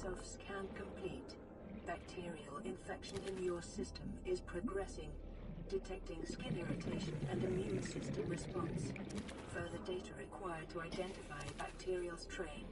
Self-scan complete. Bacterial infection in your system is progressing. Detecting skin irritation and immune system response. Further data required to identify bacterial strain.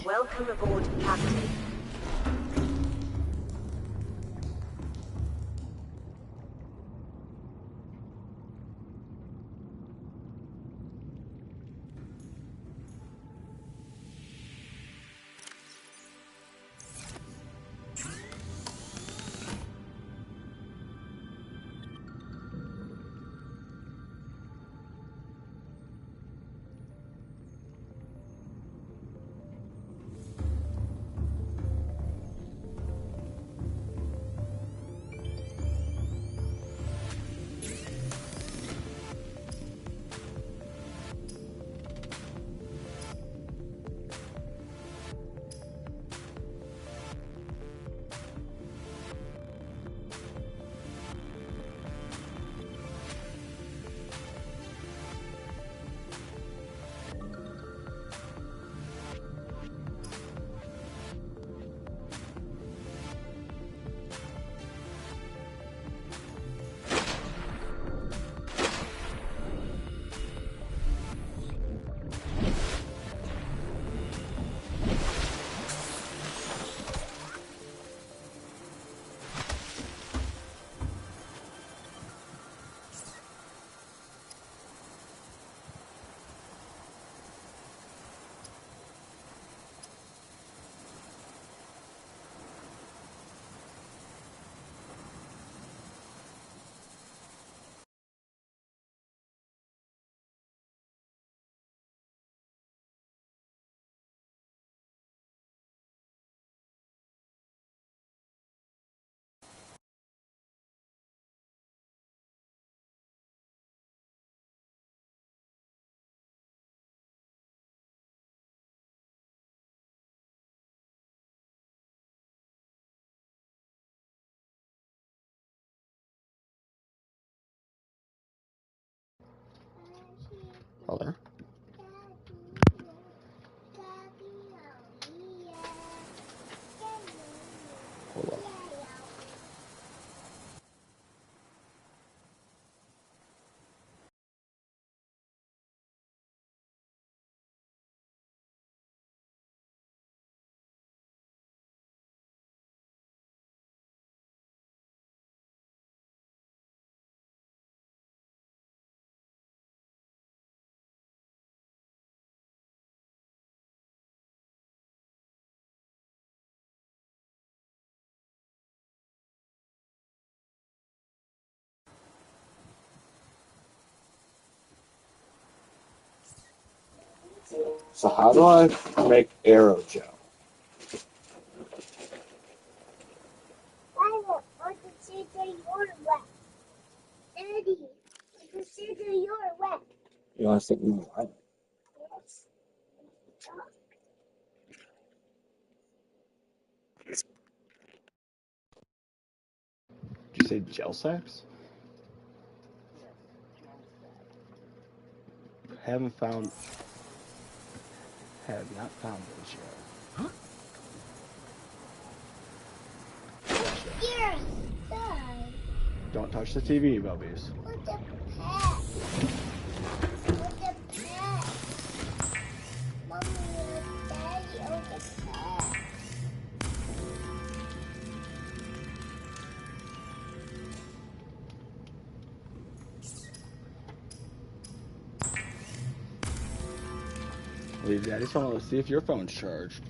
Welcome aboard, Captain. Hello? Hold on. So how do I make aerogel? lost it. Did you say gel sacks? Have not found those yet. You're son. Don't touch the TV, Bubbies. What's a pet? What's a pet? Mommy or daddy or the pet? Leave Daddy's phone. Let's see if your phone's charged.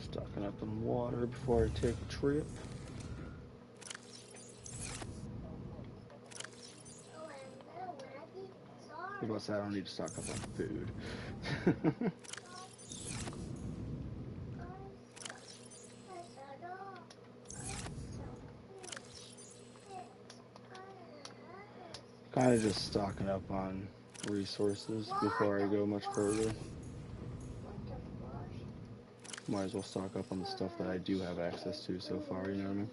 Stocking up on water before I take a trip. I was about to say I don't need to stock up on food. Kind of just stocking up on resources before I go much further. Might as well stock up on the stuff that I do have access to so far, you know what I mean?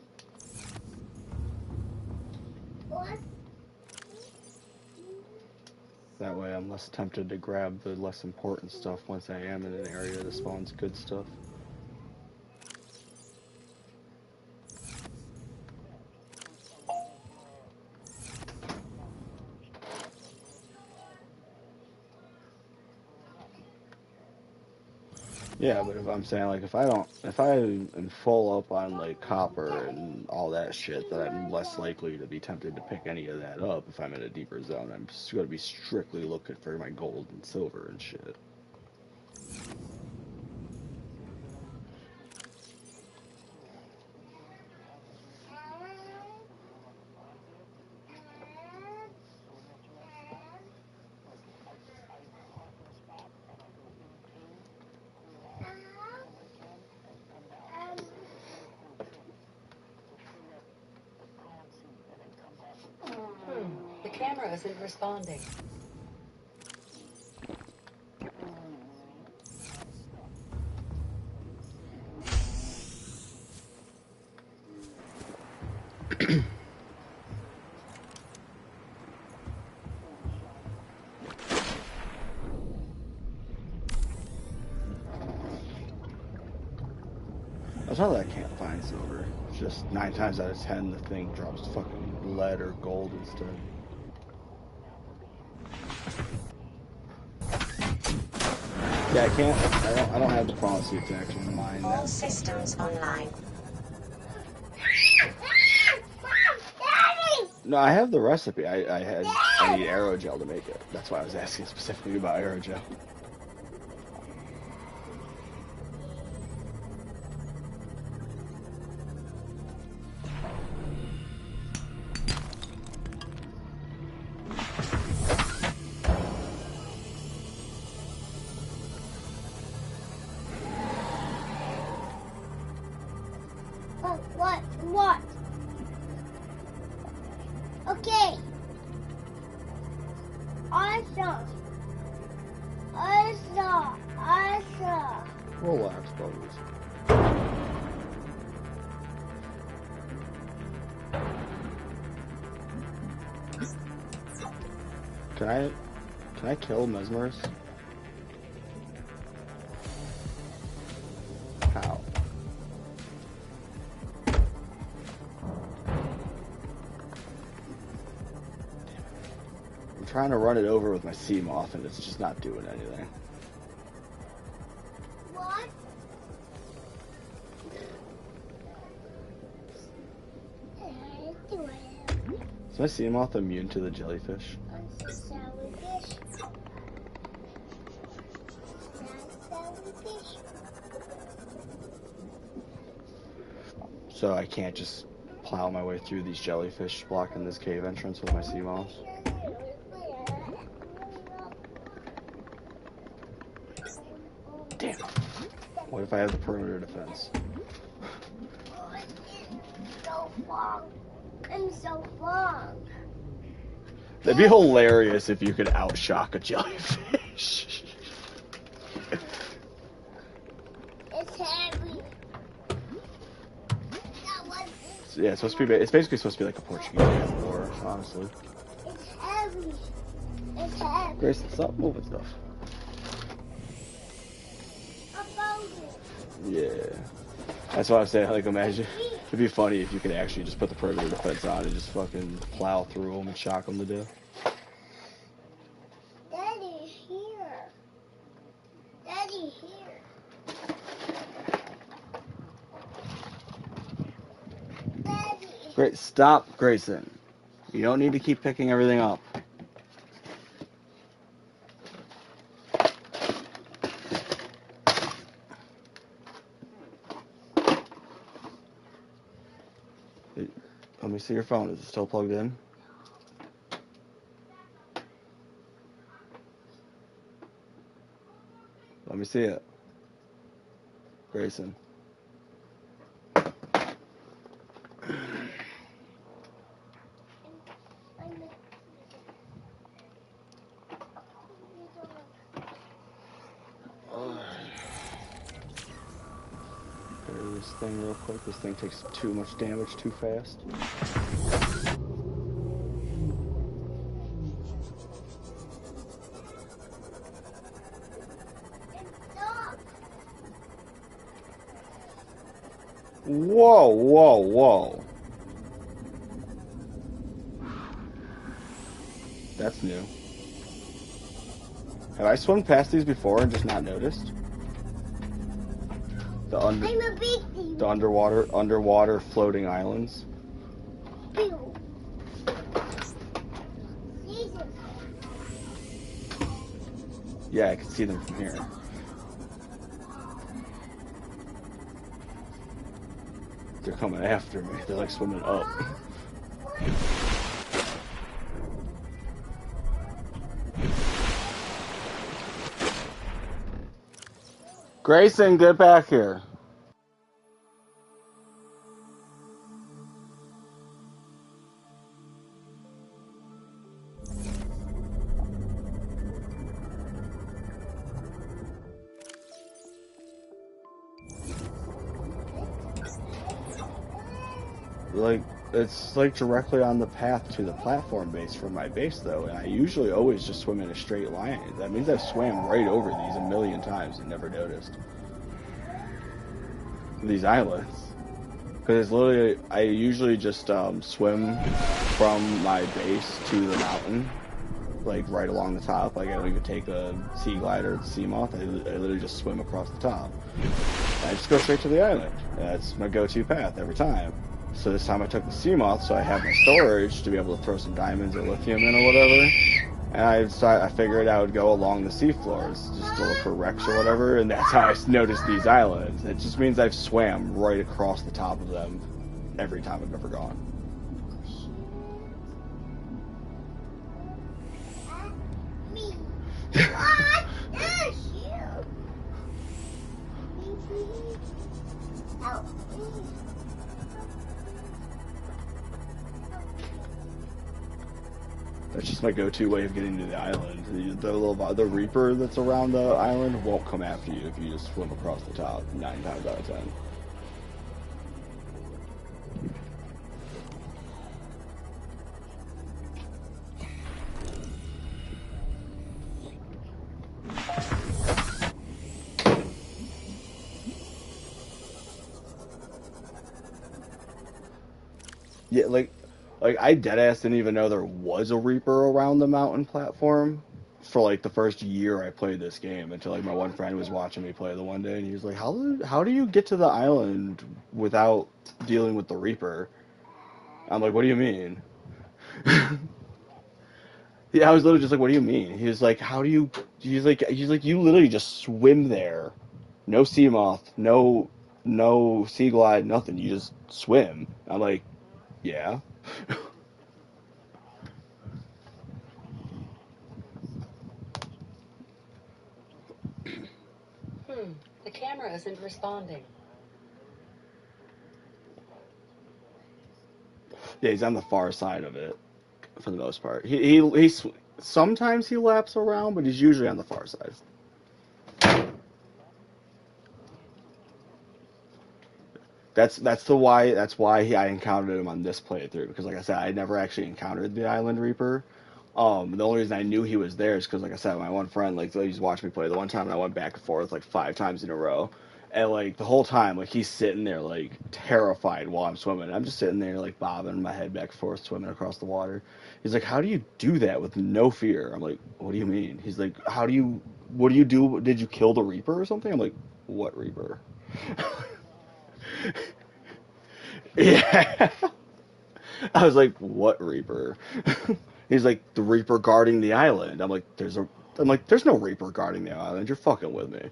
What? That way I'm less tempted to grab the less important stuff once I am in an area that spawns good stuff. Yeah, but if I'm saying, like, if I am full up on, like, copper and all that shit, then I'm less likely to be tempted to pick any of that up if I'm in a deeper zone. I'm just going to be strictly looking for my gold and silver and shit. The camera isn't responding. It's not that I can't find silver. It's just 9 times out of 10 the thing drops fucking lead or gold instead. Yeah, I don't have the policy to actually mine that. All systems online. No, I have the recipe. I need aerogel to make it. That's why I was asking specifically about aerogel. What? Okay. I saw. Relax, buddies. Can I kill Mesmerus? How? I'm trying to run it over with my sea moth and it's just not doing anything. What? Is my sea moth immune to the jellyfish? So I can't just plow my way through these jellyfish blocking this cave entrance with my sea moths? Damn. What if I have the perimeter defense? Oh, it's so long. I'm so long. That'd be hilarious if you could outshock a jellyfish. It's heavy. That was Yeah, it's supposed to be. It's basically supposed to be like a Portuguese war, honestly. It's heavy. It's heavy. Grayson, stop moving stuff. I found it. Yeah, that's what I was saying. Like, imagine it'd be funny if you could actually just put the perimeter defense on and just fucking plow through them and shock them to death. Daddy, here. Daddy, here. Daddy. Great, stop, Grayson. You don't need to keep picking everything up. Let me see your phone. Is it still plugged in? Let me see it. Grayson. Repair this thing real quick. This thing takes too much damage too fast. Whoa, whoa, whoa. That's new. Have I swum past these before and just not noticed? I'm a big The underwater floating islands. deal. Jesus. Yeah, I can see them from here. They're coming after me. They're like swimming up. Grayson, get back here. Like, it's like directly on the path to the platform base from my base, though, and I usually always just swim in a straight line. That means I've swam right over these a million times and never noticed. These islands. Because literally, I usually just swim from my base to the mountain, like right along the top. Like, I don't even take a sea glider or the sea moth. I literally just swim across the top. And I just go straight to the island. That's my go-to path every time. So this time I took the sea moth, so I have my storage to be able to throw some diamonds or lithium in or whatever. And I figured I would go along the seafloors just to look for wrecks or whatever, and that's how I noticed these islands. It just means I've swam right across the top of them every time I've ever gone. Me. What? Yes, you. Help me. That's just my go-to way of getting to the island. The reaper that's around the island won't come after you if you just swim across the top 9 times out of 10. Yeah, like I deadass didn't even know there was a Reaper around the mountain platform for like the first year I played this game until like my one friend was watching me play the one day and he was like, how do you get to the island without dealing with the Reaper? I'm like, what do you mean? Yeah, I was literally just like, what do you mean? He was like, he's like you literally just swim there. No sea moth, no sea glide, nothing. You just swim. I'm like, yeah. The camera isn't responding. Yeah, he's on the far side of it for the most part. He's sometimes he laps around, but he's usually on the far side. That's why I encountered him on this playthrough, because like I said, I never actually encountered the Island Reaper. The only reason I knew he was there is because, like I said, my one friend like he's watched me play the one time, and I went back and forth like 5 times in a row, and like the whole time like he's sitting there like terrified while I'm swimming. I'm just sitting there like bobbing my head back and forth, swimming across the water. He's like, "How do you do that with no fear?" I'm like, "What do you mean?" He's like, What do you do? Did you kill the Reaper or something?" I'm like, "What Reaper?" Yeah. I was like, "What Reaper?" He's like, "The Reaper guarding the island." I'm like, "There's no Reaper guarding the island. You're fucking with me."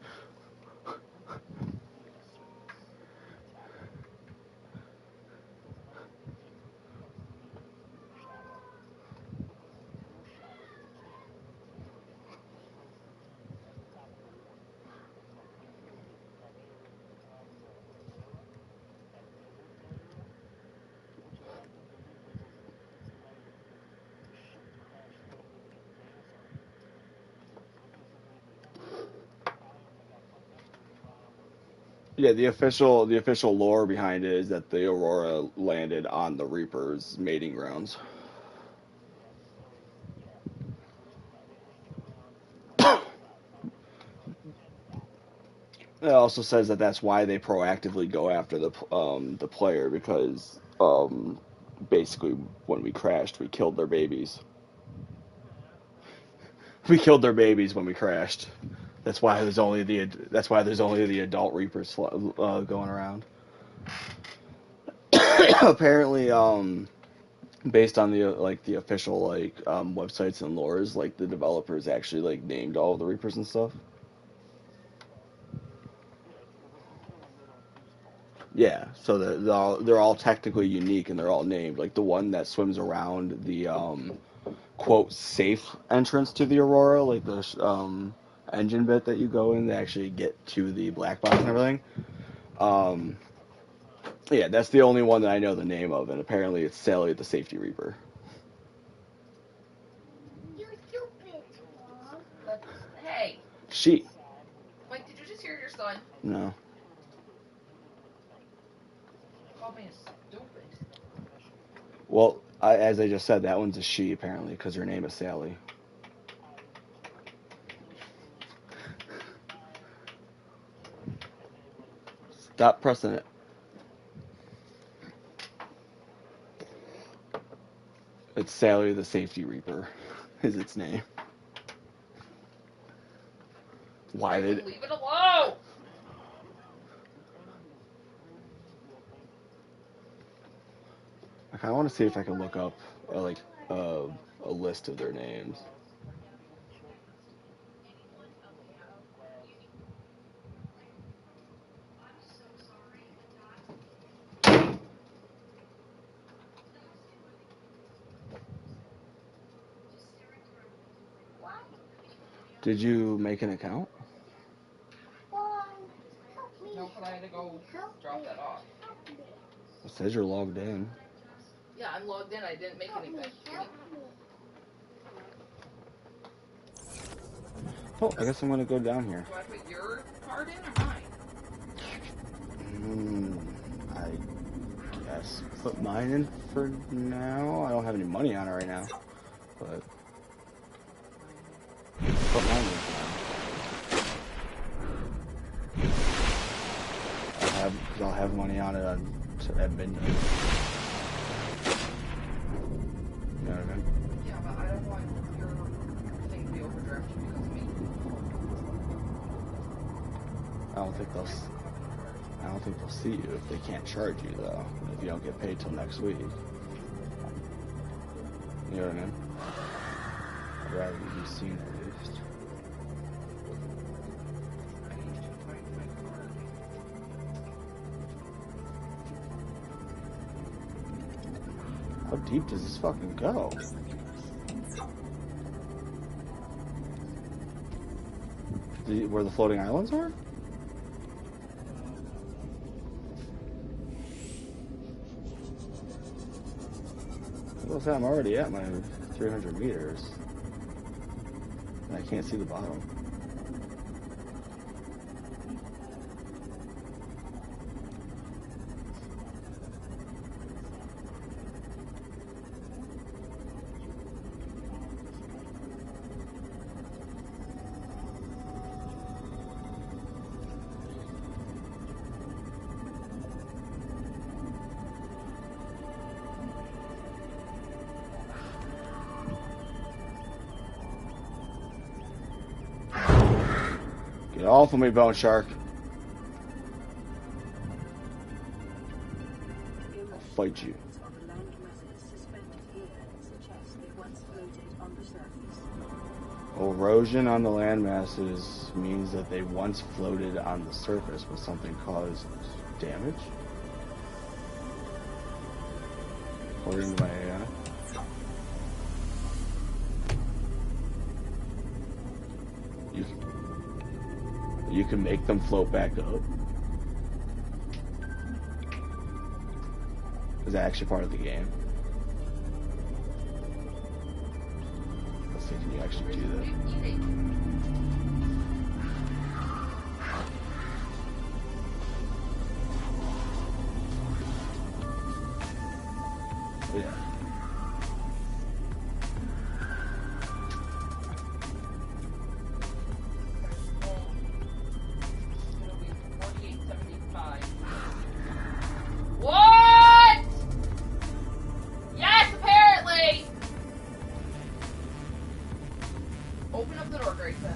Yeah, the official lore behind it is that the Aurora landed on the Reaper's mating grounds. It also says that that's why they proactively go after the player, because basically when we crashed, we killed their babies. We killed their babies when we crashed. That's why there's only the adult Reapers going around. Apparently, based on the official websites and lores, like the developers actually like named all of the Reapers and stuff. Yeah, so they're all technically unique, and they're all named. Like the one that swims around the quote safe entrance to the Aurora, like the engine bit that you go in to actually get to the black box and everything. Um, yeah, that's the only one that I know the name of, and apparently it's Sally the Safety Reaper. You stupid, Mom. Hey, She. Mike, did you just hear your son? No. Call me stupid. Well, as I just said, that one's a she apparently because her name is Sally. Stop pressing it. It's Sally the Safety Reaper, is its name. Why did? Leave it alone. I kind of want to see if I can look up a list of their names. Did you make an account? No, but I had to go drop that off. It says you're logged in. Yeah, I'm logged in. I didn't make anything. Oh, I guess I'm gonna go down here. Do I put your card in or mine? I guess put mine in for now. I don't have any money on it right now, but put mine in for now. I'll have money on it at midnight. You know what I mean? Yeah, but I don't want your thing to be overdrafted because of me. I don't think they'll see you if they can't charge you though. If you don't get paid till next week. You know what I mean? I'd rather you be seen at least. How deep does this fucking go? Where the floating islands are? Well, I'm already at my 300 meters. And I can't see the bottom. Get off of me, bone shark. I'll fight you. On the land masses suspended here suggest they once floated on the surface. Erosion on the land masses means that they once floated on the surface, but something caused damage? According to my AI. You can make them float back up. Is that actually part of the game? Let's see, can you actually do that? Yeah. What? Yes, apparently. Open up the door, Grayson.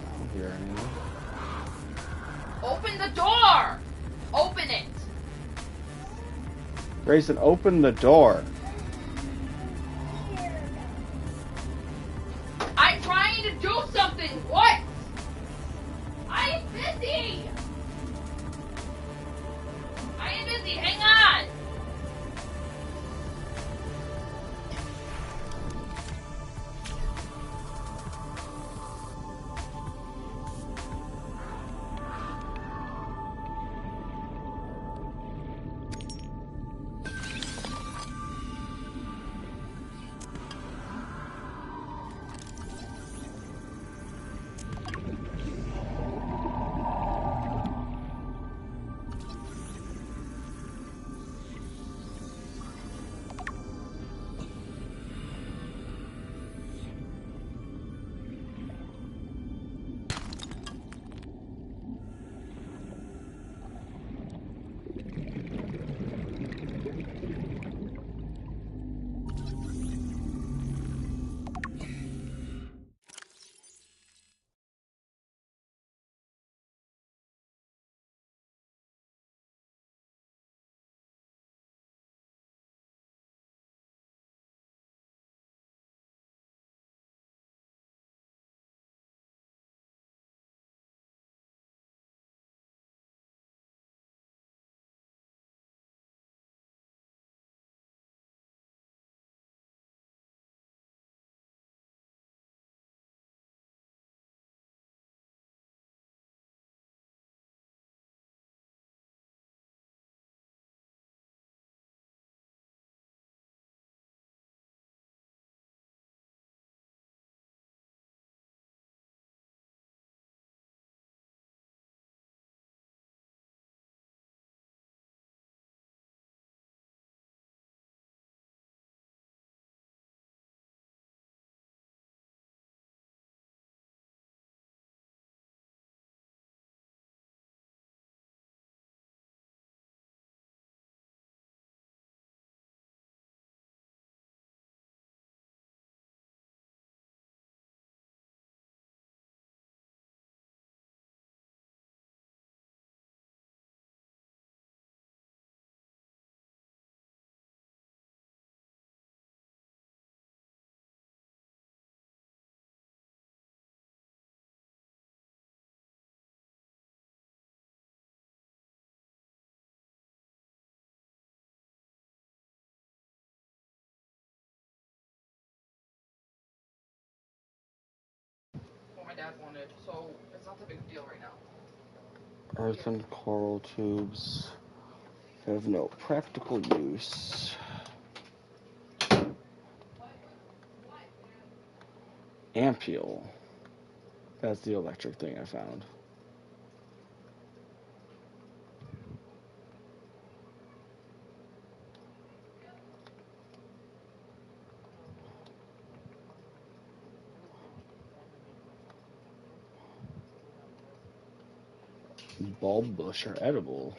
I don't hear anything. Open the door. Open it. Grayson, open the door. I'm trying to do something. What? I am busy. I am busy. Hang on. What my dad wanted, so it's not the big deal right now. Earthen coral tubes. Have no practical use. Ampule. That's the electric thing I found. Bulb bush are edible.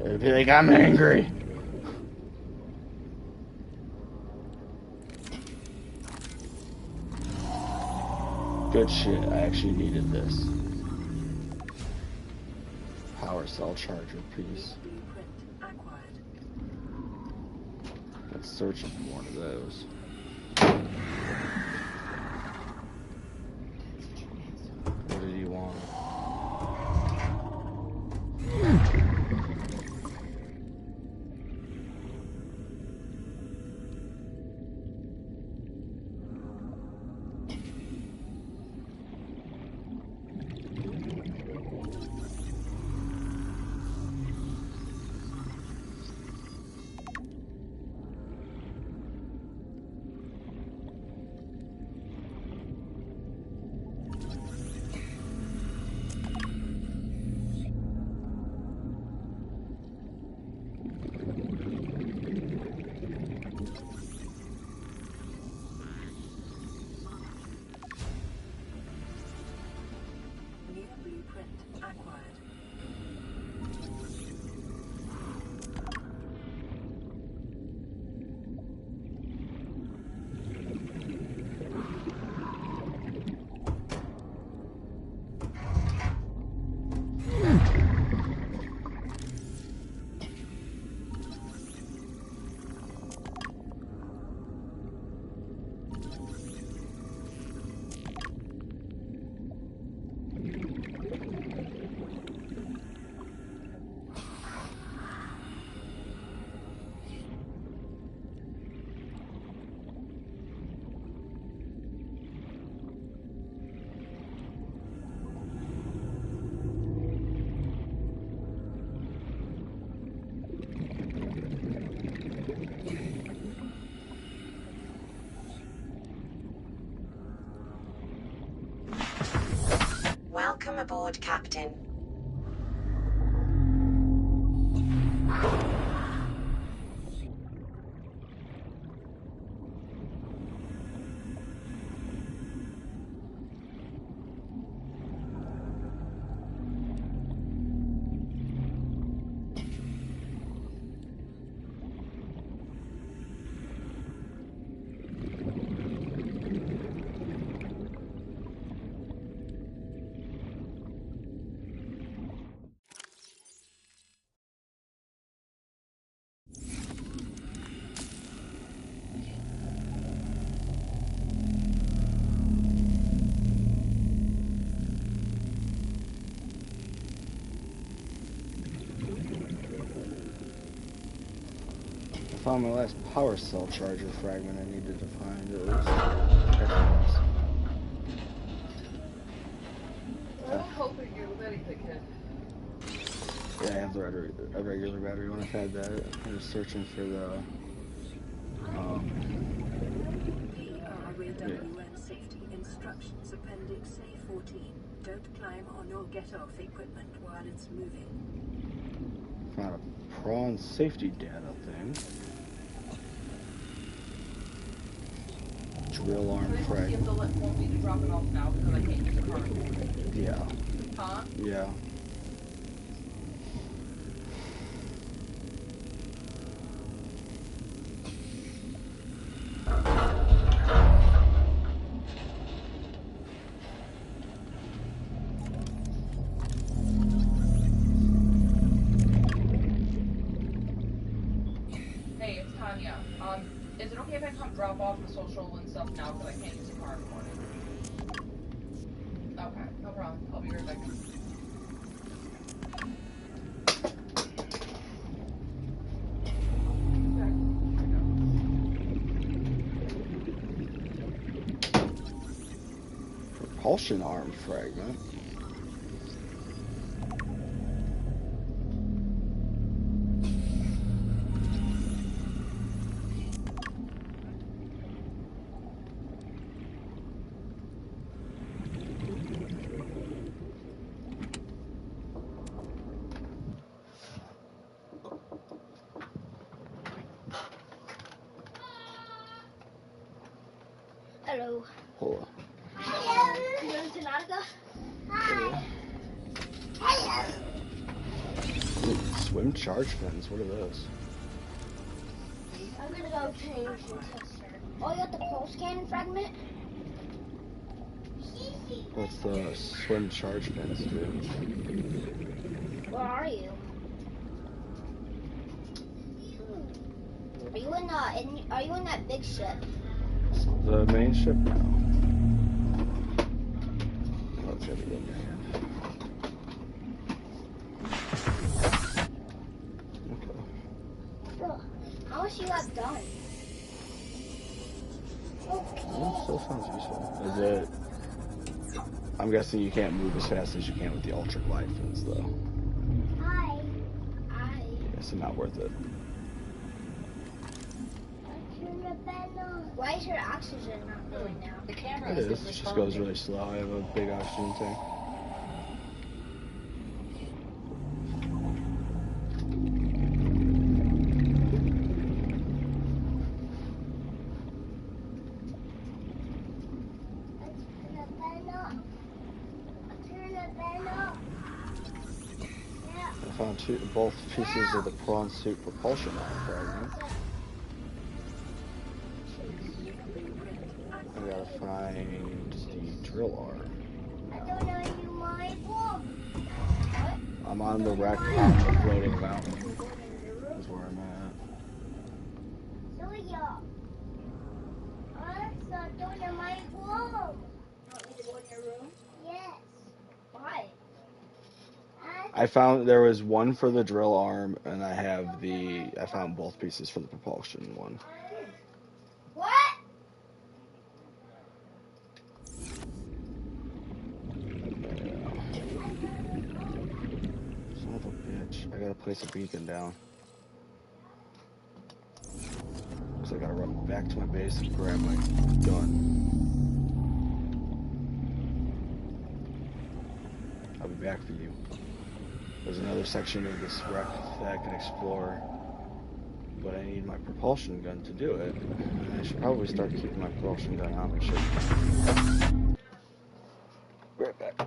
They'd be like, I'm angry. Good shit, I actually needed this. Power cell charger piece. Let's search for one of those. What did he want? Welcome aboard, Captain. I found my last power cell charger fragment I needed to find. It was I hope that you're ready to get. yeah, I have the a regular battery one. I've had that. I'm just searching for the PRWN Safety Instructions Appendix A14. Don't climb on or get off equipment while it's moving. found a prawn safety data thing. Drill arm You fragment. have to want me to drop it off now because I can't use the car anymore. Yeah. Huh? Yeah. Hey, it's Tanya. Is it okay if I come drop off the social and stuff now because I can't use the car in the morning? Okay, no problem. I'll be right back. propulsion arm fragment. Hello. Hold on. You going to Subnautica? Yeah. Ooh, swim charge fins. What are those? I'm gonna go change into. Oh, you got the pulse cannon fragment? What's the swim charge fins do? Where are you? Are you in are you in that big ship? The main ship now. Oh, it's gotta be in your hand. Okay. Ugh. How much you got done? Well, still sounds useful. Is it? I'm guessing you can't move as fast as you can with the ultra glide fins, though. Hi. Yeah, so not worth it. Turn the fan on. Why is your oxygen not going now? The camera It isn't is. It just responding. goes really slow. I have a big oxygen tank. Turn the fan on. Turn the fan on. Yeah. I found both pieces of the prawn suit propulsion arm fragment. I gotta find the drill arm. I don't know you my book. I'm on the wreck on the floating mountain. That's where I'm at. So yeah. I don't know my book. You want me to go in your room? Yes. Why? I found there was one for the drill arm, and I found both pieces for the propulsion one. What? Son of a bitch. I gotta place a beacon down. So I gotta run back to my base and grab my gun. I'll be back for you. There's another section of this wreck that I can explore, but I need my propulsion gun to do it. And I should probably start keeping my propulsion gun on my ship. Right back.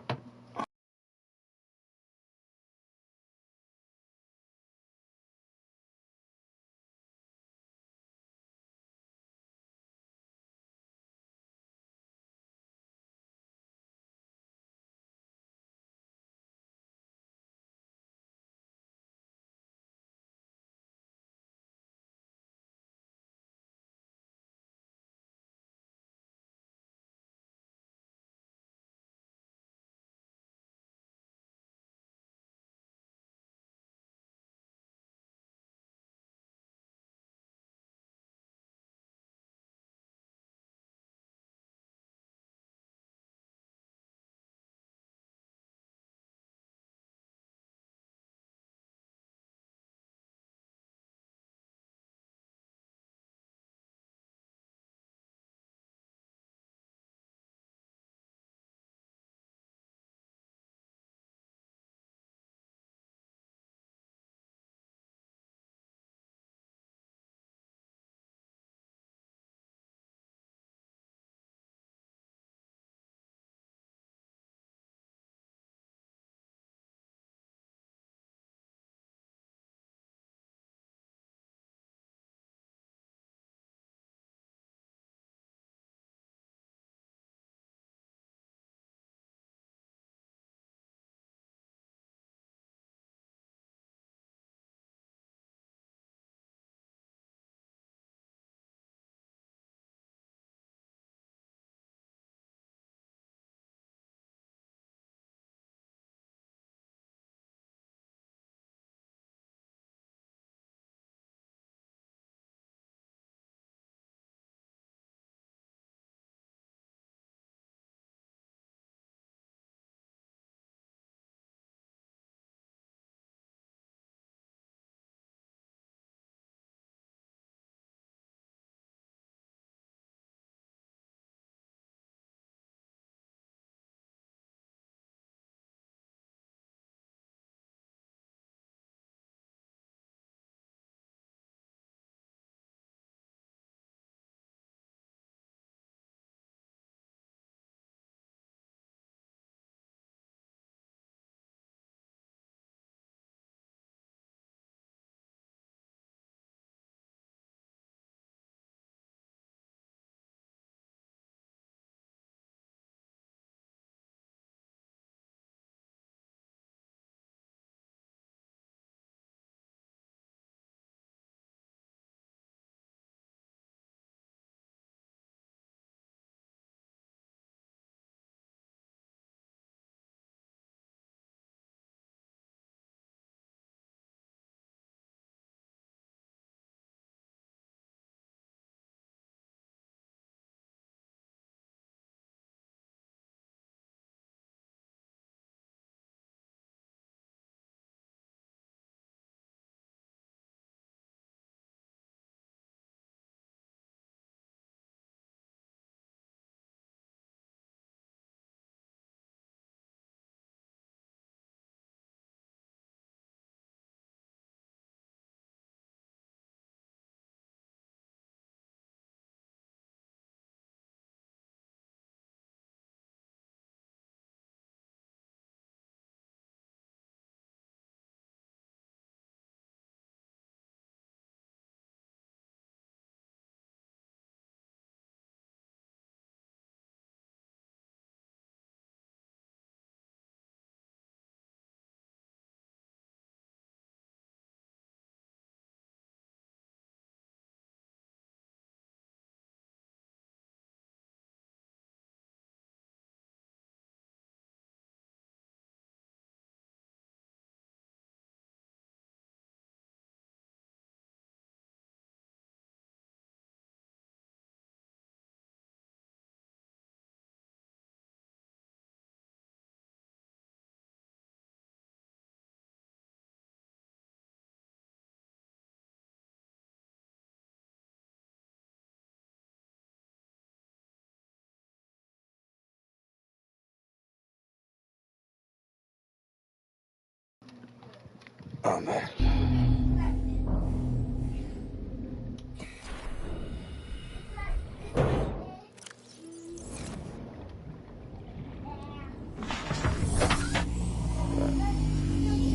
Oh man.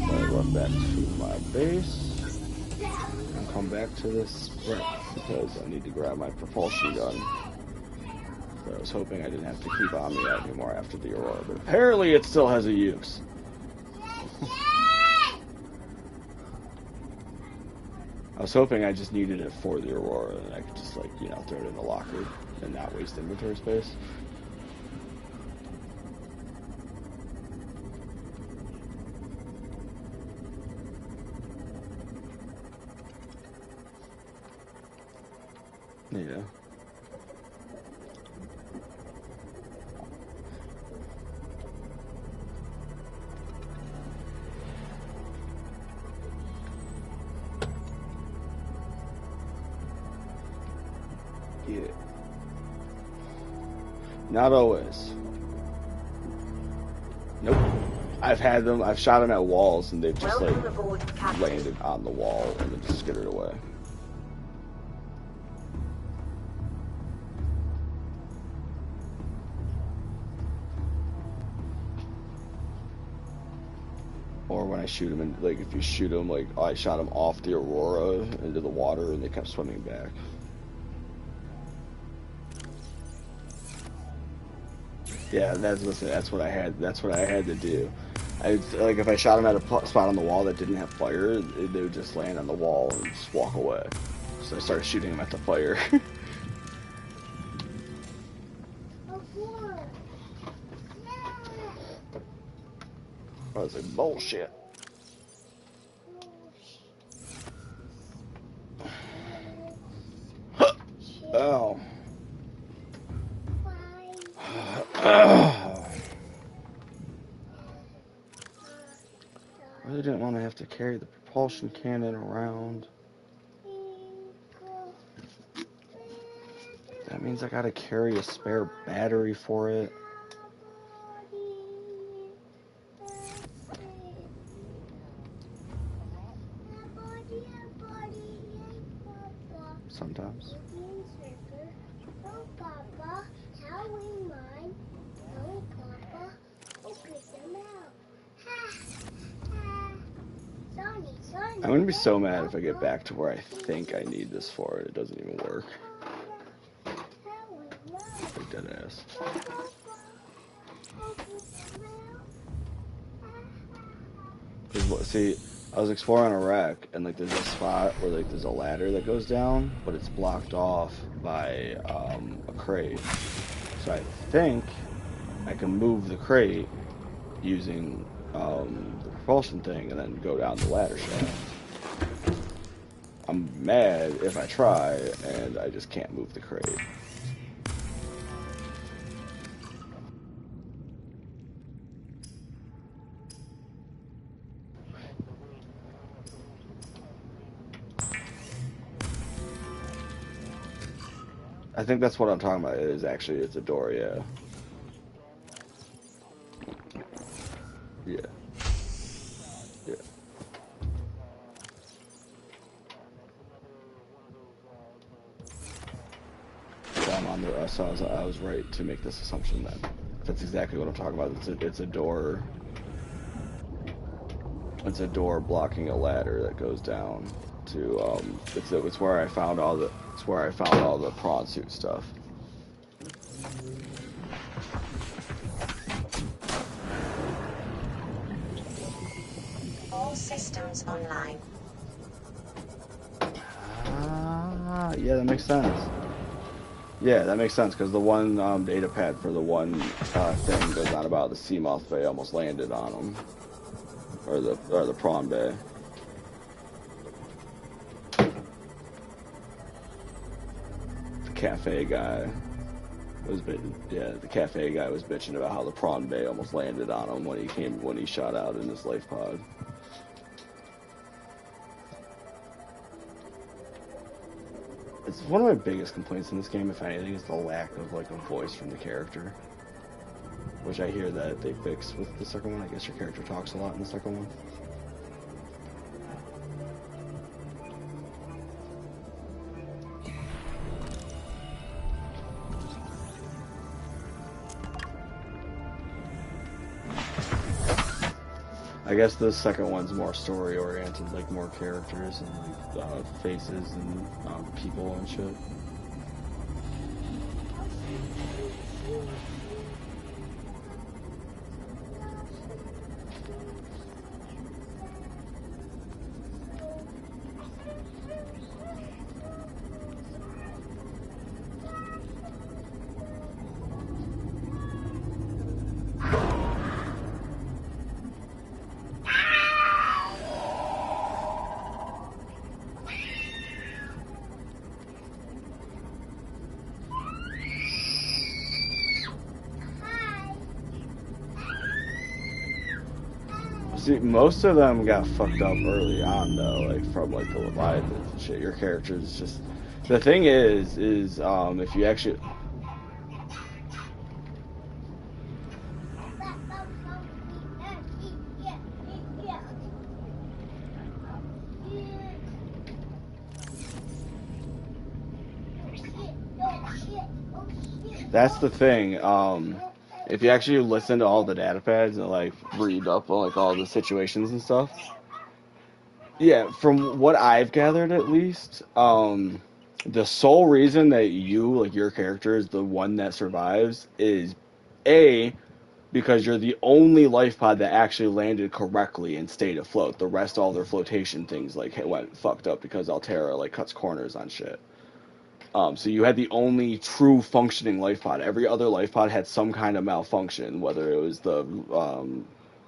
I run back to my base and come back to this sprint because I need to grab my propulsion gun. So I was hoping I didn't have to keep on me out anymore after the Aurora, but apparently it still has a use. I was hoping I just needed it for the Aurora and I could just, like, you know, throw it in the locker and not waste inventory space. Yeah. Yeah. Not always. Nope. I've had them, I've shot them at walls and they've just, like, landed on the wall and then just skittered away. Or when I shoot them, and like if you shoot them, like I shot them off the Aurora into the water, and they kept swimming back. Yeah, that's what I had. That's what I had to do. Like if I shot them at a spot on the wall that didn't have fire, they would just land on the wall and just walk away. So I started shooting them at the fire. I was like, bullshit. Oh. I really didn't want to have to carry the propulsion cannon around. That means I gotta carry a spare battery for it. Sometimes. I'm gonna be so mad if I get back to where I think I need this for it. It doesn't even work. Like dead ass. See, I was exploring a wreck, and like there's a spot where like there's a ladder that goes down, but it's blocked off by a crate. So I think I can move the crate using the propulsion thing, and then go down the ladder shaft. I'm mad if I try, and I just can't move the crate. I think that's what I'm talking about. It's a door, yeah. Yeah. Yeah. So I'm on the, so I was right to make this assumption then. That's exactly what I'm talking about. It's a door. It's a door blocking a ladder that goes down to it's where I found all the prawn suit stuff. All systems online. Yeah, that makes sense. Yeah, that makes sense because the one data pad for the one thing goes on about the Seamoth Bay almost landed on them, or the prawn bay. The cafe guy was the cafe guy was bitching about how the prawn bay almost landed on him when he shot out in his life pod. It's one of my biggest complaints in this game, if anything, is the lack of like a voice from the character. Which I hear that they fixed with the second one. I guess your character talks a lot in the second one. I guess the second one's more story oriented, like more characters and like faces and people and shit. See, most of them got fucked up early on, though, like from like the Leviathans and shit. Your character is just the thing is if you actually that's the thing. If you actually listen to all the data pads and like read up on like all the situations and stuff, yeah, from what I've gathered at least, the sole reason that you, like your character, is the one that survives is A, because you're the only life pod that actually landed correctly and stayed afloat. The rest, all their flotation things, like went fucked up because Altera like cuts corners on shit. So you had the only true functioning life pod. Every other life pod had some kind of malfunction, whether it was the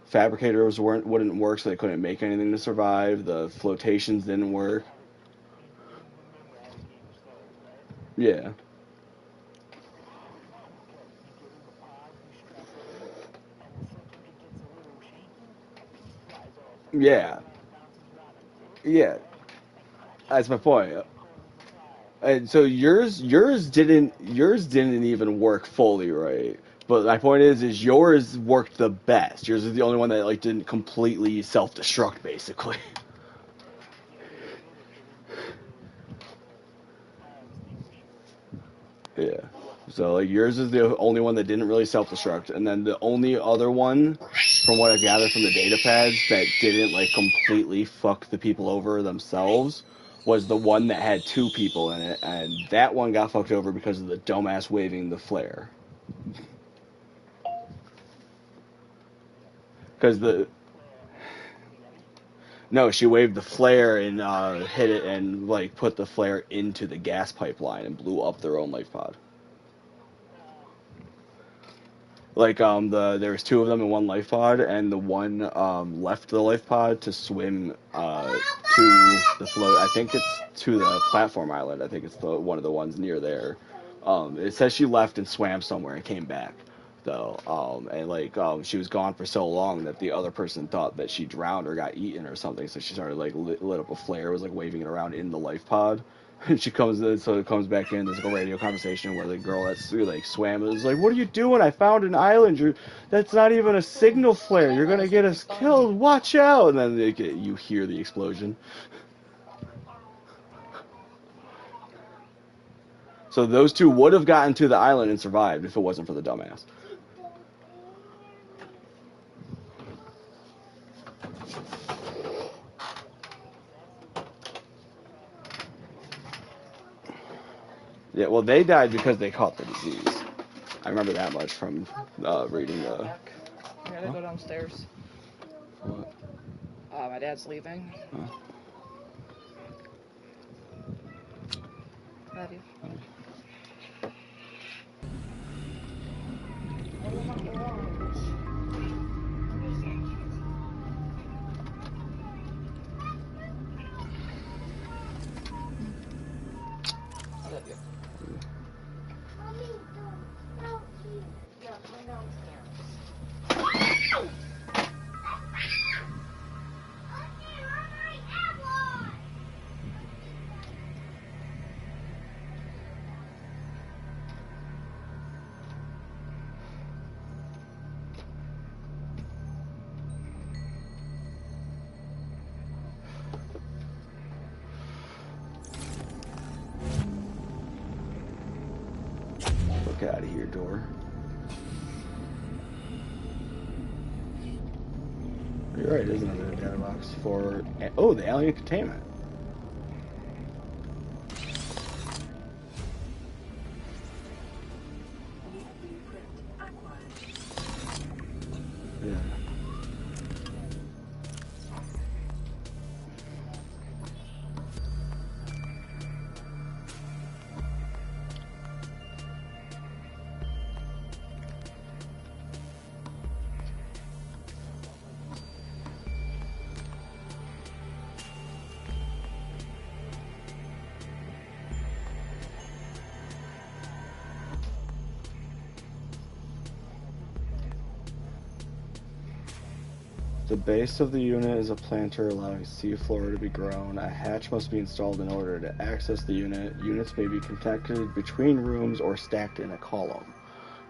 fabricators wouldn't work, so they couldn't make anything to survive. The flotations didn't work. Yeah. Yeah. Yeah. That's my point. And so yours didn't even work fully right. But my point is yours worked the best. Yours is the only one that like didn't completely self-destruct, basically. Yeah. So like yours is the only one that didn't really self-destruct, and then the only other one, from what I gathered from the data pads, that didn't like completely fuck the people over themselves was the one that had 2 people in it, and that one got fucked over because of the dumbass waving the flare. Because no, she waved the flare and hit it and like put the flare into the gas pipeline and blew up their own life pod. Like there was 2 of them in one life pod, and the one left the life pod to swim to the float. I think it's to the platform island. I think it's one of the ones near there. It says she left and swam somewhere and came back though. And like she was gone for so long that the other person thought that she drowned or got eaten or something. So she started like lit up a flare, was like waving it around in the life pod. And she comes in, so it comes back in. There's like a radio conversation where the girl that's like swam is like, "What are you doing? I found an island. That's not even a signal flare. You're gonna get us killed. Watch out!" And then you hear the explosion. So those 2 would have gotten to the island and survived if it wasn't for the dumbass. Yeah, well, they died because they caught the disease. I remember that much from reading the... I gotta go downstairs. What? My dad's leaving. Huh? Love you. Look out of here, door. You're right, it is another data box for... Oh, the alien containment. New blueprint acquired. Yeah. The base of the unit is a planter allowing seafloor to be grown. A hatch must be installed in order to access the unit. Units may be connected between rooms or stacked in a column.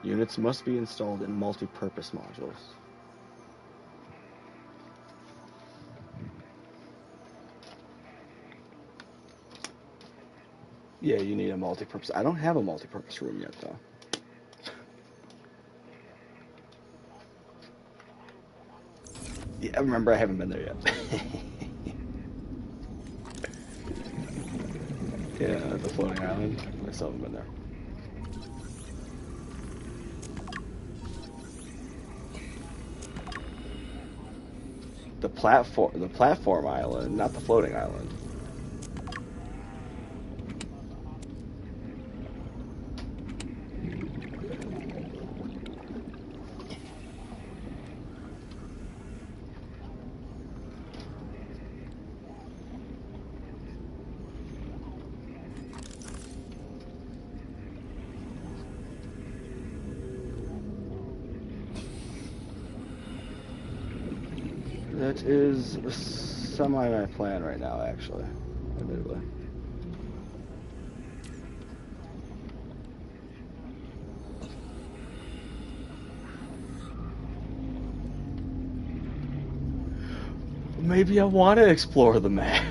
Units must be installed in multi-purpose modules. Yeah, you need a multi-purpose. I don't have a multi-purpose room yet, though. Yeah, remember, I haven't been there yet. Yeah, the floating island. I still haven't been there. The platform island, not the floating island. That is semi my plan right now, actually, admittedly. Maybe I want to explore the map.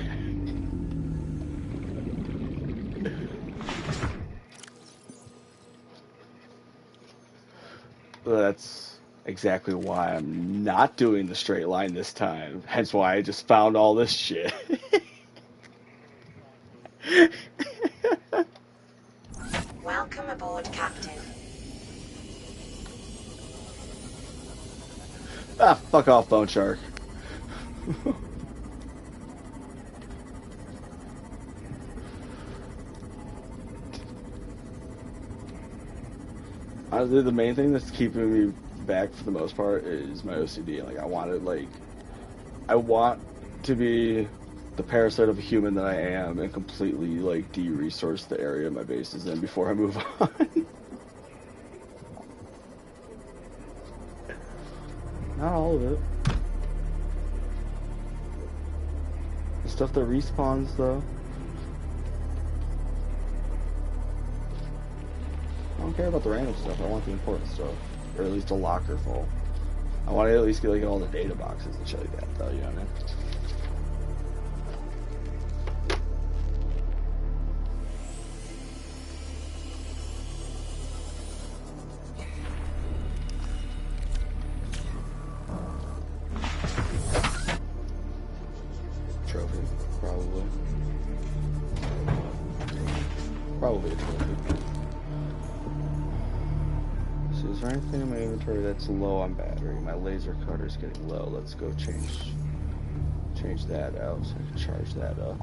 That's exactly why I'm not doing the straight line this time. Hence why I just found all this shit. Welcome aboard, Captain. Ah, fuck off, Bone Shark. Honestly, the main thing that's keeping me back for the most part is my OCD. Like, I want to be the parasite of a human that I am and completely, like, de-resource the area my base is in before I move on. Not all of it. The stuff that respawns, though. I don't care about the random stuff. I want the important stuff. Or at least a locker full. I want to at least get, like, all the data boxes and shit like that, though, you know what I mean? Trophy, probably. Probably a trophy. So is there anything in my inventory that's low on battery? My laser cutter's getting low. Let's go change that out so I can charge that up.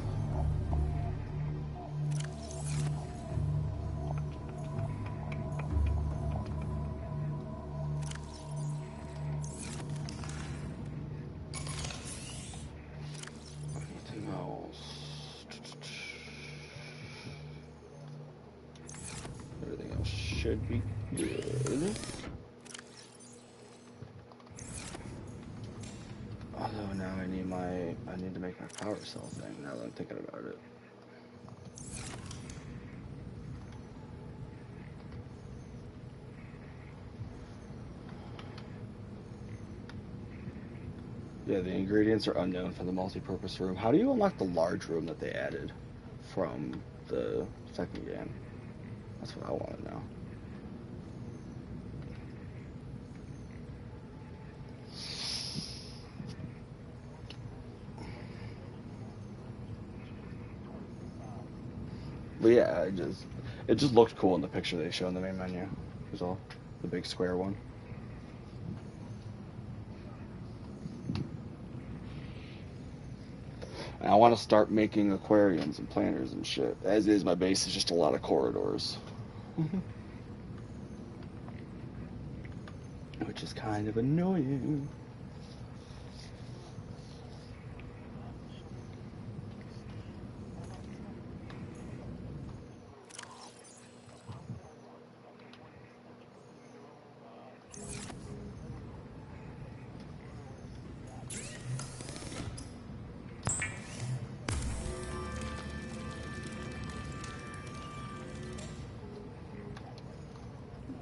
Anything else? Everything else should be good. Although now I need to make my power cell thing now that I'm thinking about it. Yeah, the ingredients are unknown for the multi-purpose room. How do you unlock the large room that they added from the second game? That's what I want to know. But yeah, it just looked cool in the picture they show in the main menu. Was all the big square one. And I want to start making aquariums and planters and shit. As is, my base is just a lot of corridors. Which is kind of annoying.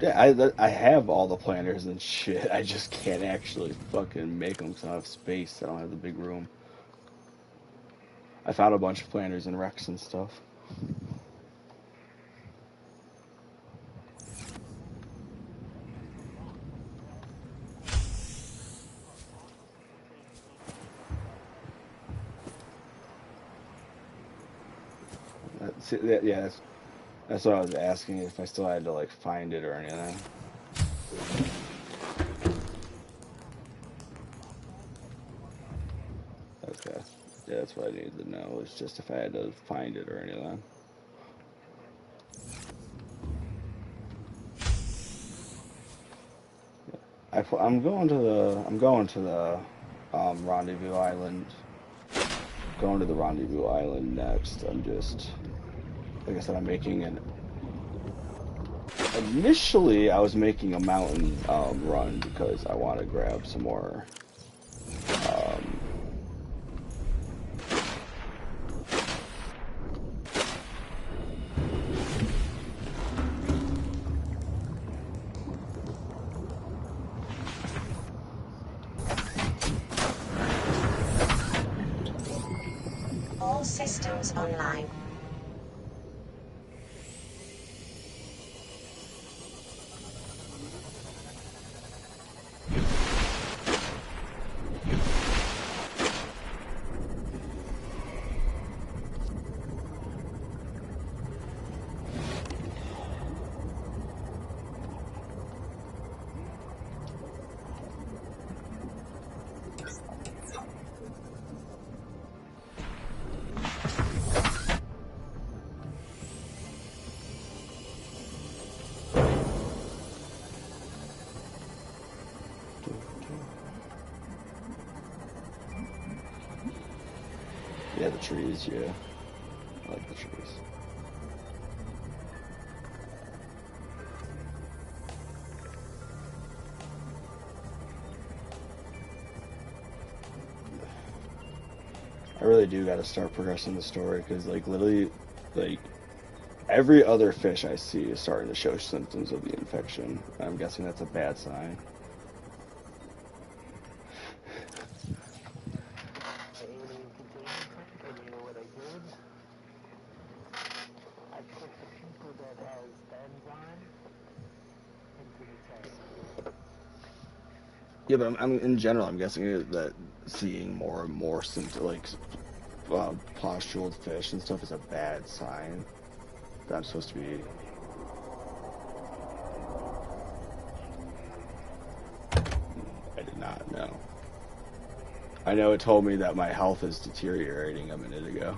Yeah, I have all the planters and shit. I just can't actually fucking make them because I don't have space. I don't have the big room. I found a bunch of planters and Rex and stuff. Yeah, that's what I was asking, if I still had to like find it or anything. Okay. Yeah, that's what I needed to know. It's just if I had to find it or anything. I'm going to the Rendezvous Island. Going to the Rendezvous Island next. I'm just, like I said, I'm making an. Initially, I was making a mountain run because I want to grab some more. All systems online. Yeah, the trees, yeah. I like the trees. I really do got to start progressing the story because, like, literally, like, every other fish I see is starting to show symptoms of the infection. I'm guessing that's a bad sign. Yeah, but I'm in general, I'm guessing that seeing more and more symptoms, like pustuled fish and stuff, is a bad sign that I'm supposed to be. I did not know. I know it told me that my health is deteriorating a minute ago.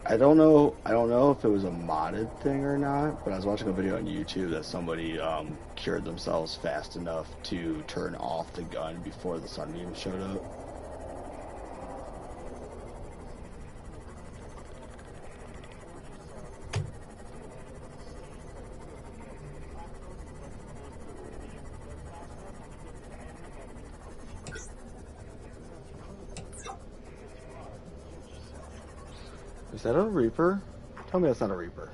I don't know if it was a modded thing or not, but I was watching a video on YouTube that somebody cured themselves fast enough to turn off the gun before the sunbeam showed up. Is that a Reaper? Tell me that's not a Reaper.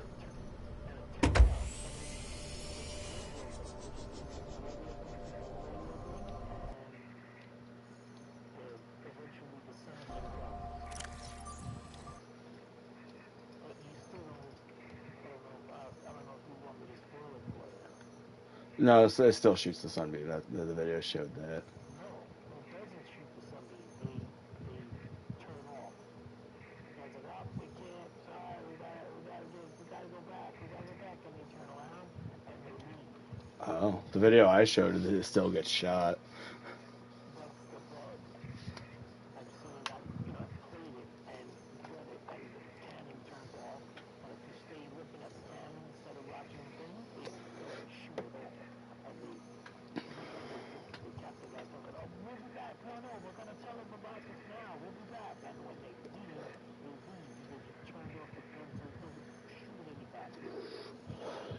No, it still shoots the sunbeam. The video showed that. Oh, the video I showed, it still gets shot.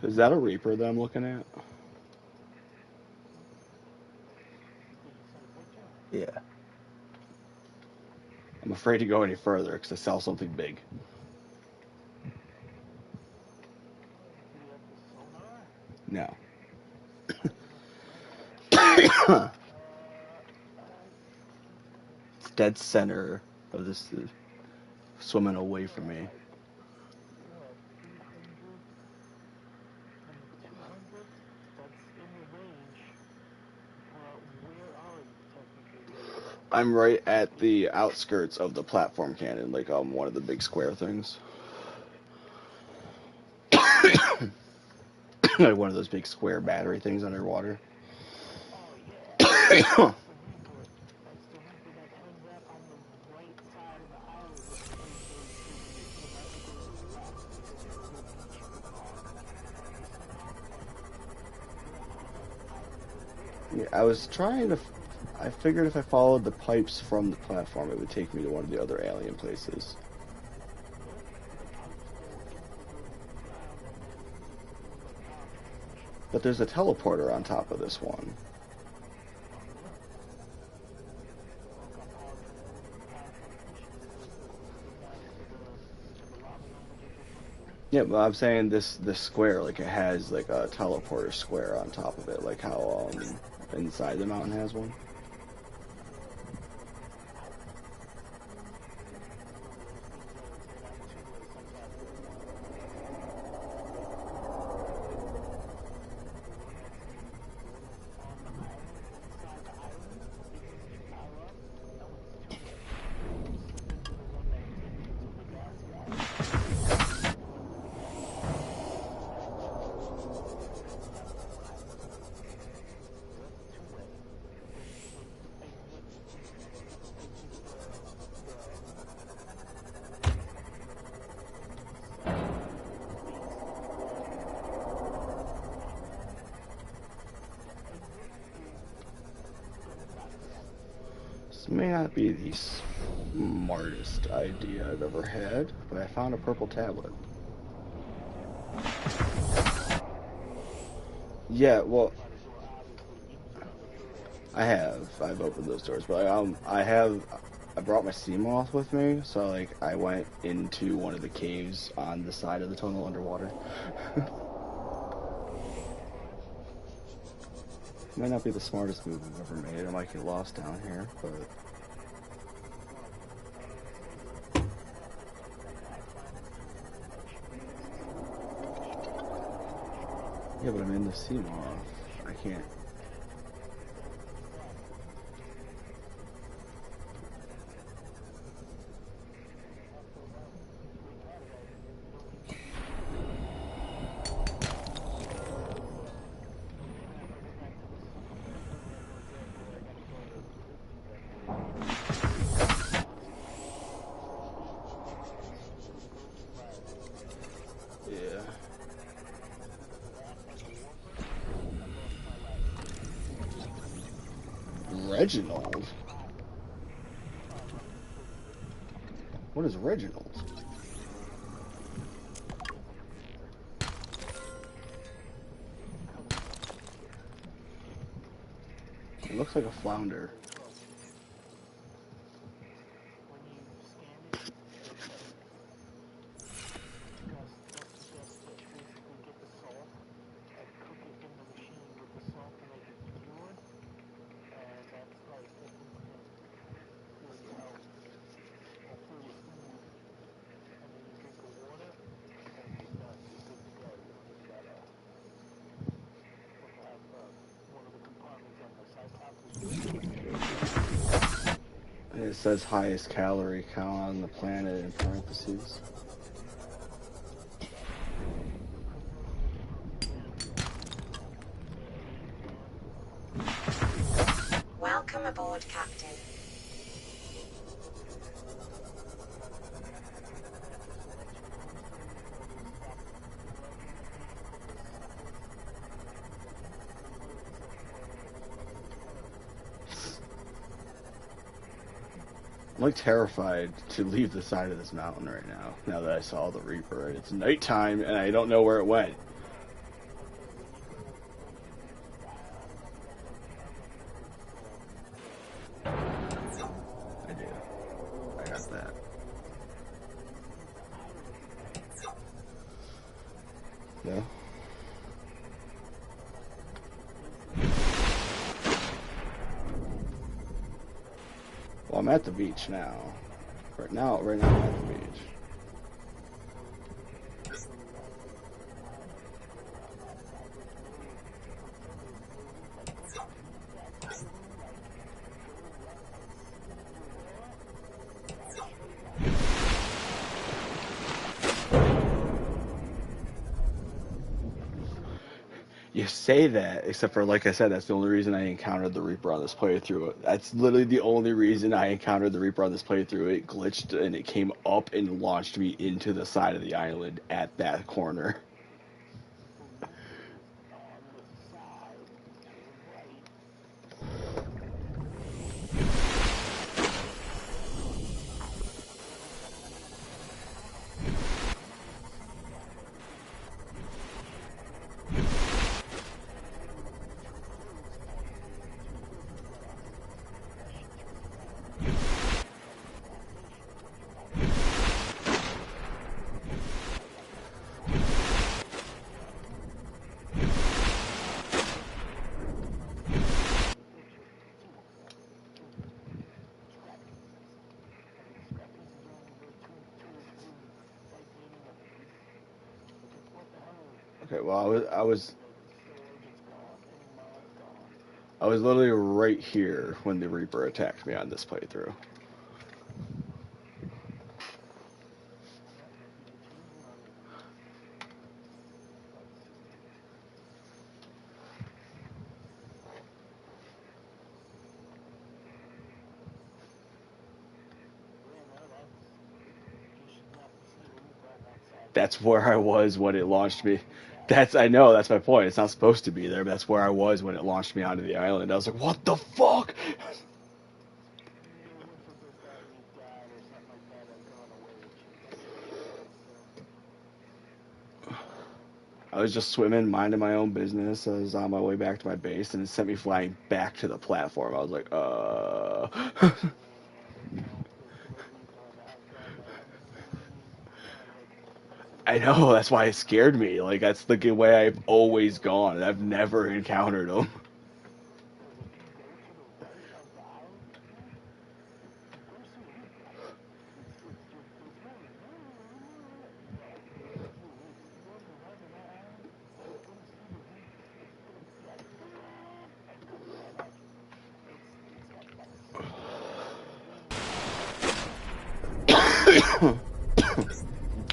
Is that a Reaper that I'm looking at? Yeah. I'm afraid to go any further because I saw something big. No. It's dead center of this, swimming away from me. I'm right at the outskirts of the platform cannon, like one of the big square things. Like one of those big square battery things underwater. Yeah, I was trying to. I figured if I followed the pipes from the platform, it would take me to one of the other alien places. But there's a teleporter on top of this one. Yeah, but I'm saying this square, like it has like a teleporter square on top of it, like how inside the mountain has one. This may not be the smartest idea I've ever had, but I found a purple tablet. Yeah, well, I've opened those doors, but I brought my sea moth with me, so like I went into one of the caves on the side of the tunnel underwater. Might not be the smartest move I've ever made. I might get lost down here, but yeah, but I'm in the sea moth. I can't. Yeah. Reginald? What is Reginald? It looks like a flounder. It says highest calorie count on the planet in parentheses. Welcome aboard, Captain. I'm like terrified to leave the side of this mountain right now that I saw the Reaper. It's nighttime and I don't know where it went. I do. I got that. No? Well, I'm at the beach now. Right now I'm at the beach. You say that, except for, like I said, that's the only reason I encountered the Reaper on this playthrough. That's literally the only reason I encountered the Reaper on this playthrough. It glitched and it came up and launched me into the side of the island at that corner. Okay, well, I was literally right here when the Reaper attacked me on this playthrough. That's where I was when it launched me. I know, that's my point. It's not supposed to be there, but that's where I was when it launched me onto the island. I was like, what the fuck? I was just swimming, minding my own business. I was on my way back to my base, and it sent me flying back to the platform. I was like, I know, that's why it scared me. Like, that's the way I've always gone. I've never encountered them.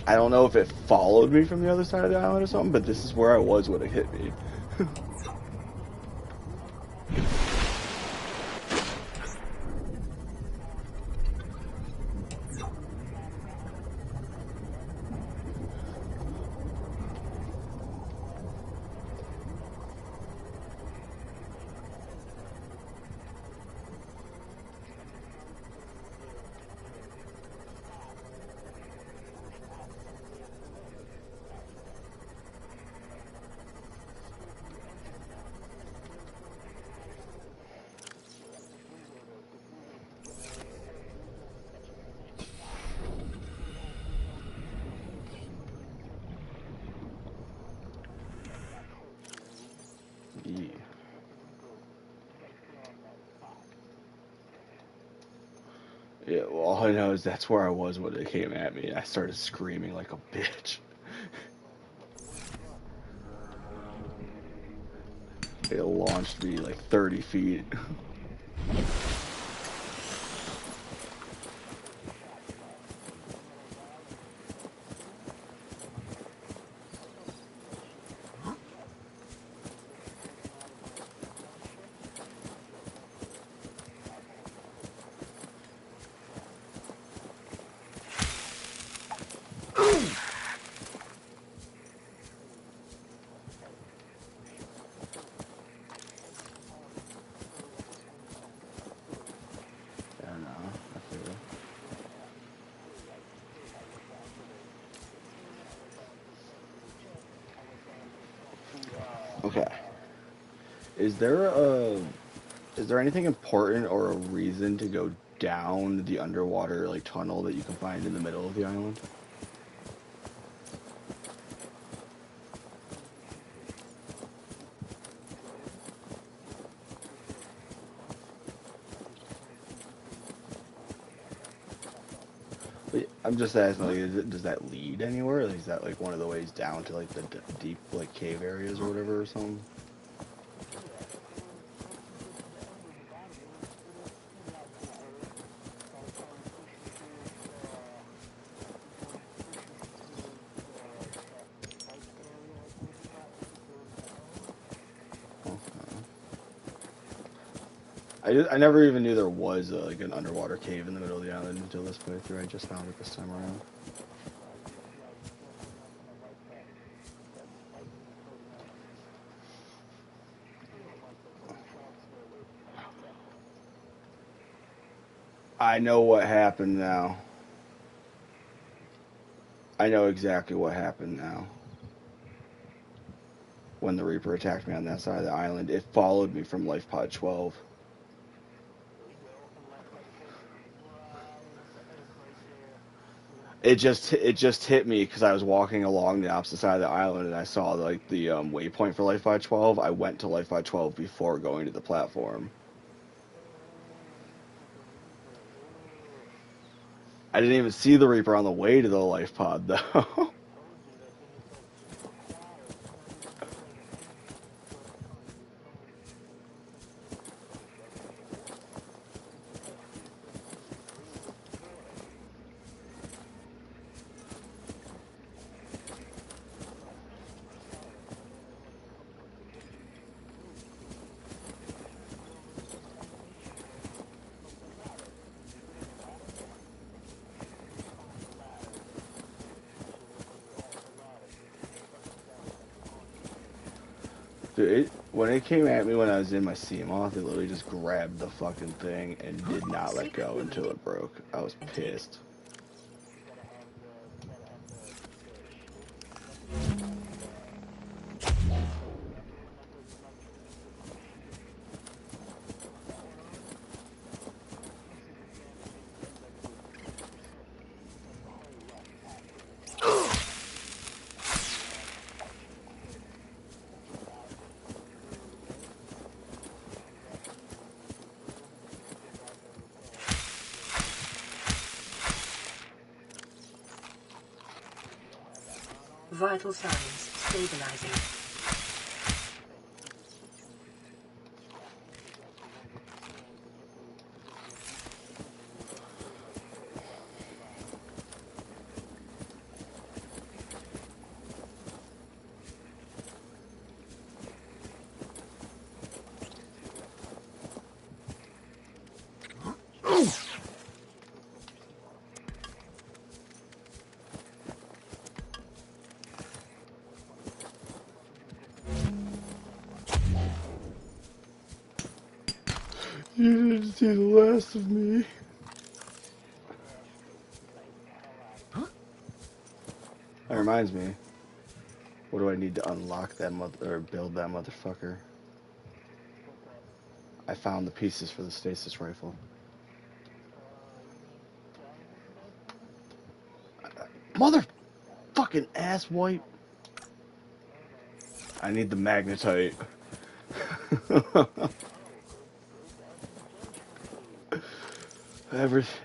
I don't know if it followed me from the other side of the island or something, but this is where I was when it hit me. Yeah. Yeah, well, all I know is that's where I was when it came at me. I started screaming like a bitch. It launched me like 30 feet. Okay. Is there anything important or a reason to go down the underwater like tunnel that you can find in the middle of the island? I'm just asking, like, does that lead anywhere? Like, is that like one of the ways down to like the deep like cave areas or whatever or something? I never even knew there was like an underwater cave in the middle of the island until this playthrough. I just found it this time around. I know what happened now. I know exactly what happened now. When the Reaper attacked me on that side of the island, it followed me from Life Pod 12. It just hit me because I was walking along the opposite side of the island and I saw like the waypoint for Life Pod 12. I went to Life Pod 12 before going to the platform. I didn't even see the Reaper on the way to the Life Pod though. Dude, when it came at me when I was in my Seamoth, it literally just grabbed the fucking thing and did not let go until it broke. I was pissed. Vital signs stabilizing. You didn't see the last of me. That reminds me. What do I need to unlock that or build that motherfucker? I found the pieces for the stasis rifle. Motherfucking asswipe. I need the magnetite.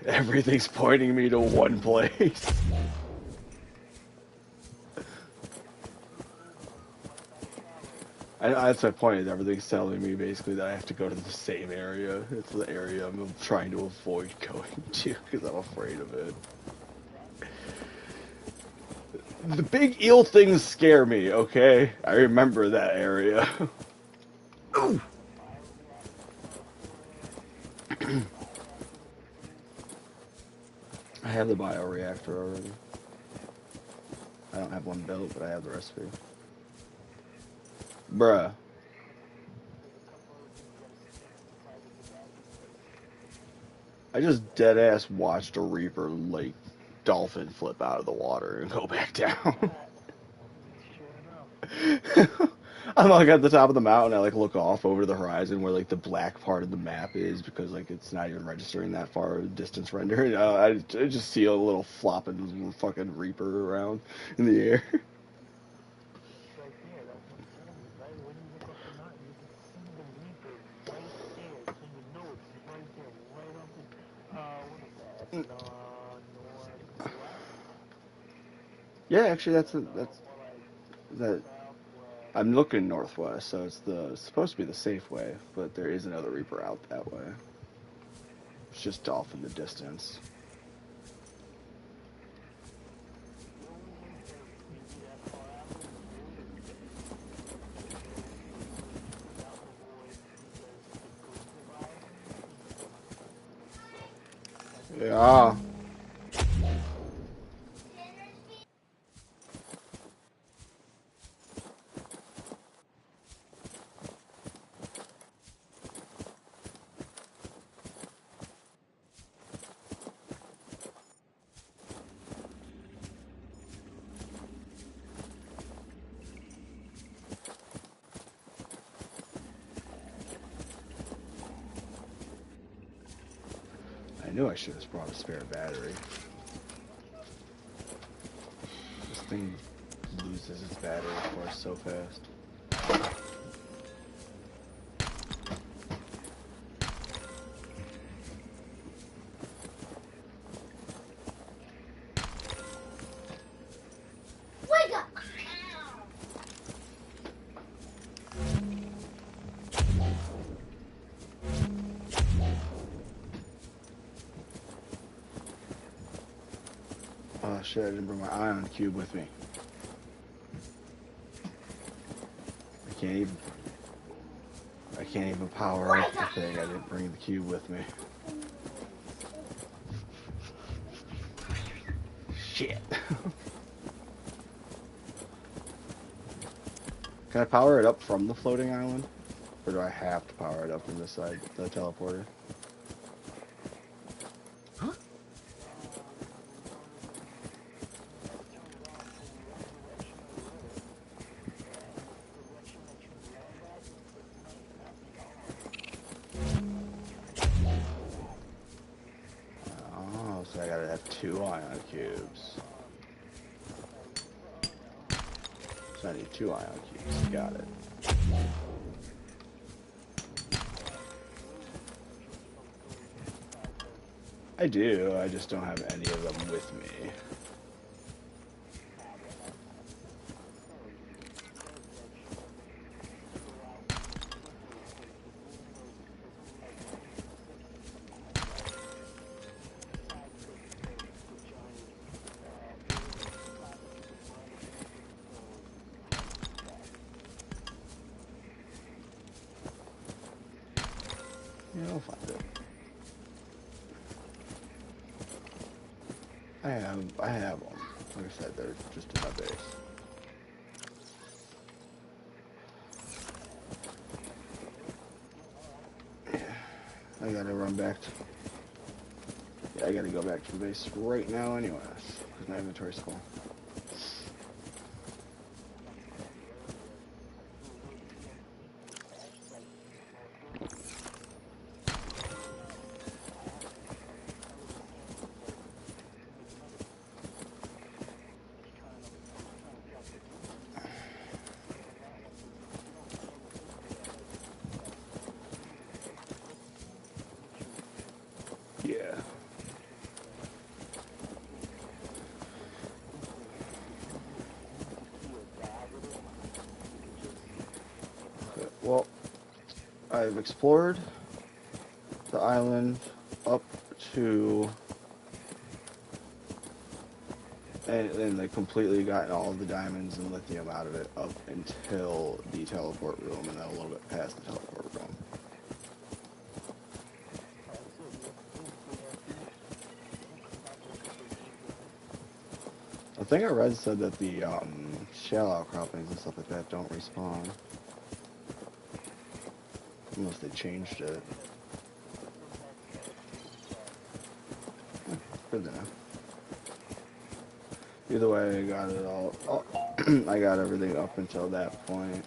Everything's pointing me to one place. That's my point. Is everything's telling me basically that I have to go to the same area. It's the area I'm trying to avoid going to because I'm afraid of it. The big eel things scare me, okay? I remember that area. Ooh. I have the bioreactor already. I don't have one built, but I have the recipe. Bruh. I just dead-ass watched a Reaper, like, dolphin flip out of the water and go back down. I'm like at the top of the mountain. I like look off over the horizon where like the black part of the map is because like it's not even registering that far distance render. I just see a little flopping fucking Reaper around in the air. Yeah, actually, that's that. I'm looking northwest, so it's supposed to be the safe way, but there is another Reaper out that way. It's just off in the distance. Yeah. I knew I should have brought a spare battery. This thing loses its battery, of course, so fast. Wake up! Oh shit, I didn't bring my ion cube with me. I can't even power up the thing. I didn't bring the cube with me. Shit. Can I power it up from the floating island? Or do I have to power it up from this side, the teleporter? Oh, so I gotta have 2 ion cubes. So I need 2 ion cubes. Got it. I do, I just don't have any of them with me. Yeah, I'll find it. I have them. Like I said, they're just in my base. Yeah, I gotta run back to... Yeah, I gotta go back to the base right now anyways, because my inventory's full. Yeah. Okay, well, I've explored the island up to... And they completely gotten all of the diamonds and lithium out of it up until the teleport room, and then a little bit past the teleport room. I think I read said that the shell outcroppings and stuff like that don't respawn. Unless they changed it. Good to know. Either way, I got it all. I got everything up until that point.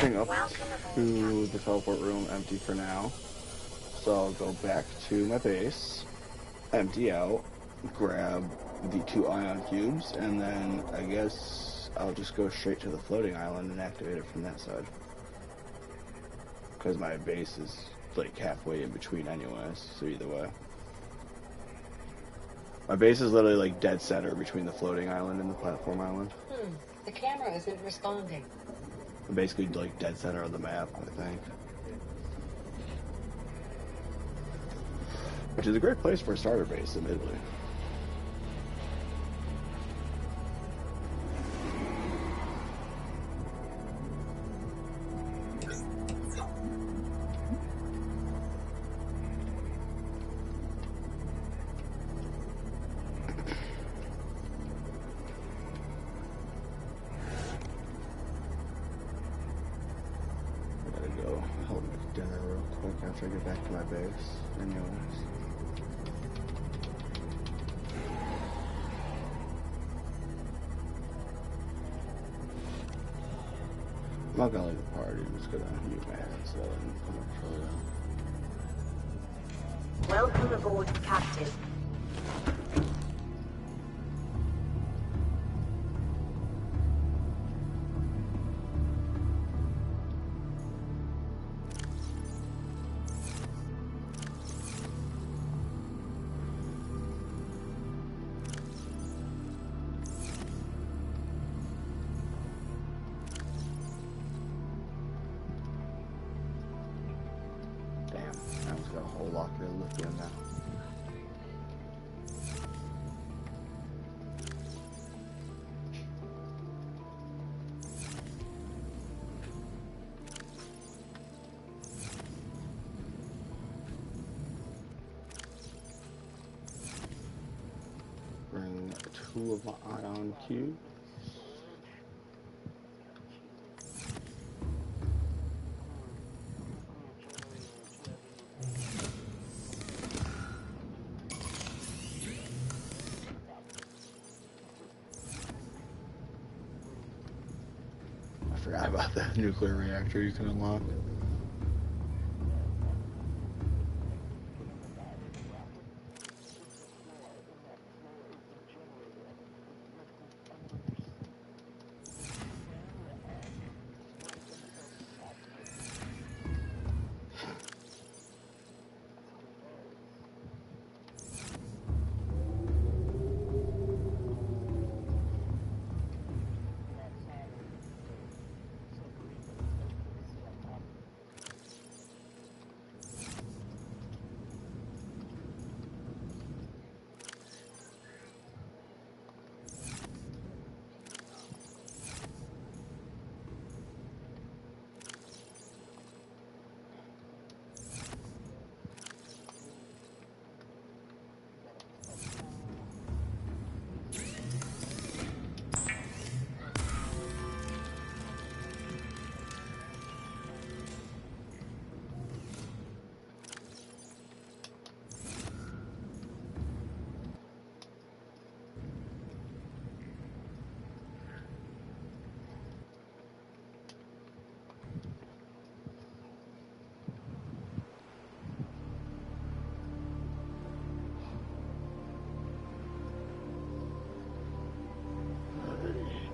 everything up to the teleport room empty for now. So I'll go back to my base, empty out, grab the 2 ion cubes, and then I guess I'll just go straight to the floating island and activate it from that side. Because my base is like halfway in between anyways, so either way. My base is literally like dead center between the floating island and the platform island. The camera isn't responding. I'm basically like dead center of the map, I think. Which is a great place for a starter base, admittedly. After I get back to my base, anyways. I'm not gonna leave the party, I'm just gonna mute my headset and come up for Welcome aboard, Captain. got a whole lot of lithium now. Bring 2 of my ion cubes. I forgot about that nuclear reactor you can unlock.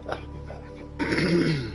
I'll be back.